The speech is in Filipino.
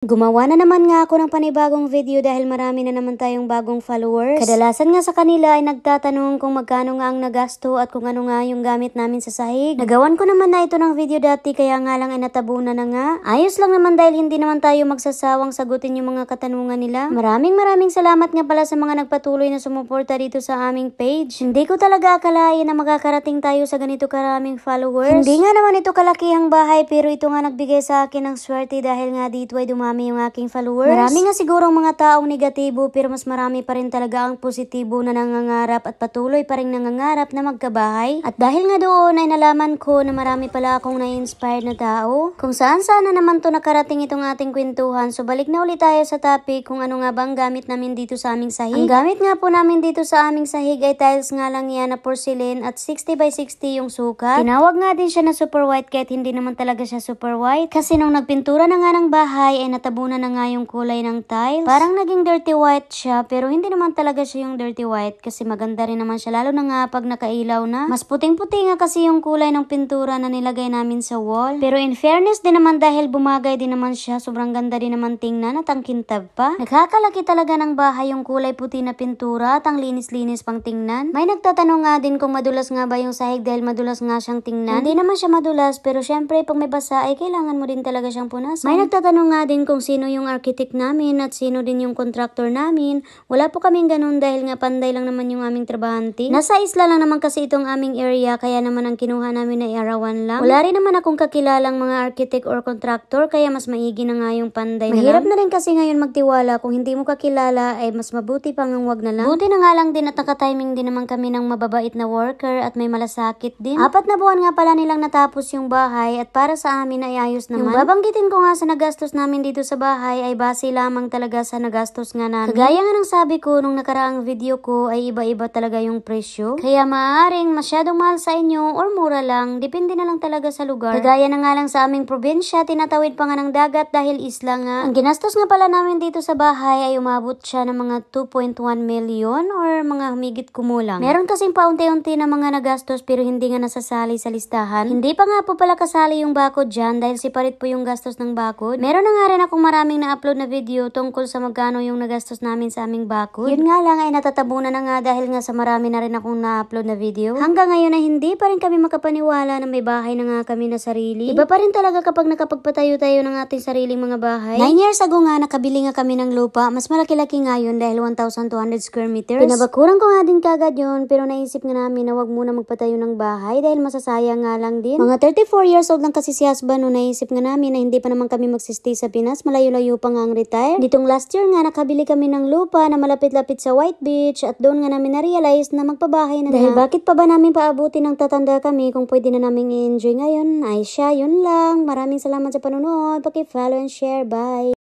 Gumawa na naman nga ako ng panibagong video dahil marami na naman tayong bagong followers. Kadalasan nga sa kanila ay nagtatanong kung magkano nga ang nagasto at kung ano nga yung gamit namin sa sahig. Nagawan ko naman na ito ng video dati kaya nga lang ay natabunan na nga. Ayos lang naman dahil hindi naman tayo magsasawang sagutin yung mga katanungan nila. Maraming salamat nga pala sa mga nagpatuloy na sumuporta dito sa aming page. Hindi ko talaga akalain na makakarating tayo sa ganito karaming followers. Hindi nga naman ito kalakihang bahay pero ito nga nagbigay sa akin ng swerte dahil nga dito ay dumami yung aking followers. Marami nga sigurong mga taong negatibo pero mas marami pa rin talaga ang positibo na nangangarap at patuloy pa rin nangangarap na magkabahay. At dahil nga doon ay nalaman ko na marami pala akong na-inspired na tao. Kung saan sana naman to nakarating itong ating kwentuhan. So balik na ulit tayo sa topic kung ano nga bang gamit namin dito sa aming sahig. Ang gamit nga po namin dito sa aming sahig ay tiles nga lang yan na porcelain at 60 by 60 yung sukat. Tinawag nga din siya na super white kahit hindi naman talaga siya super white. Kasi nung nagpintura na nga ng bahay ay natabunan na nga yung kulay ng tiles. Parang naging dirty white siya pero hindi naman talaga siya yung dirty white kasi maganda rin naman siya lalo na nga pag nakailaw na. Mas puting-puti nga kasi yung kulay ng pintura na nilagay namin sa wall. Pero in fairness din naman dahil bumagay din naman siya, sobrang ganda din naman tingnan at ang kintab pa. Nagkakalaki talaga ng bahay yung kulay puti na pintura at ang linis-linis pang tingnan. May nagtatanong nga din kung madulas nga ba yung sahig dahil madulas nga siyang tingnan. Hindi naman siya madulas pero syempre pag may basa ay kailangan mo din talaga siyang punasan. May nagtatanong nga din kung sino yung architect namin at sino din yung contractor namin. Wala po kaming ganun dahil nga panday lang naman yung aming trabahante. Nasa isla lang naman kasi itong aming area kaya naman ang kinuha namin ay arawan lang. Wala rin naman akong kakilalang mga architect or contractor kaya mas maigi na nga yung panday Mahirap na rin kasi ngayon magtiwala kung hindi mo kakilala ay mas mabuti pang ang wag na lang. Buti na nga lang din at nakatiming din naman kami ng mababait na worker at may malasakit din. 4 na buwan nga pala nilang natapos yung bahay at para sa amin ay ayos naman. Yung babanggitin ko nga sa nagastos namin dito sa bahay ay base lamang talaga sa nagastos nga namin. Kagaya nga ng sabi ko nung nakaraang video ko ay iba-iba talaga yung presyo. Kaya maaaring masyadong mahal sa inyo or mura lang. Depende na lang talaga sa lugar. Kagaya na nga lang sa aming probinsya, tinatawid pa nga ng dagat dahil isla nga. Ang ginastos nga pala namin dito sa bahay ay umabot siya ng mga 2.1 million or mga humigit kumulang. Meron kasing paunti-unti na mga nagastos pero hindi nga nasasali sa listahan. Hindi pa nga po pala kasali yung bakod dyan dahil siparit po yung gastos ng bakod. Meron na nga rin akong maraming na-upload na video tungkol sa magkano yung nagastos namin sa aming bakod. Yun nga lang ay natatabunan na nga dahil nga sa marami na rin akong na-upload na video. Hanggang ngayon ay hindi pa rin kami makapaniwala na may bahay na nga kami na sarili. Iba pa rin talaga kapag nakapagpatayo tayo ng ating sariling mga bahay. 9 years ago nga nakabili nga kami ng lupa. Mas malaki-laki nga yun dahil 1,200 square meters. Pinabakuran ko nga din kagad yun pero naisip nga namin na wag muna magpatayo ng bahay dahil masasayang nga lang din. Mga 34 years old lang kasi si husband no, naisip nga namin na hindi pa naman kami magsistay sa Pinas. Malayo-layo pa nga ang retire. Ditong last year nga nakabili kami ng lupa na malapit-lapit sa White Beach at doon nga namin na-realize na magpabahay na dahil bakit pa ba namin paabutin ng tatanda kami kung pwede na namin i-enjoy ngayon? Ay siya, yun lang. Maraming salamat sa panonood. Paki-follow and share. Bye!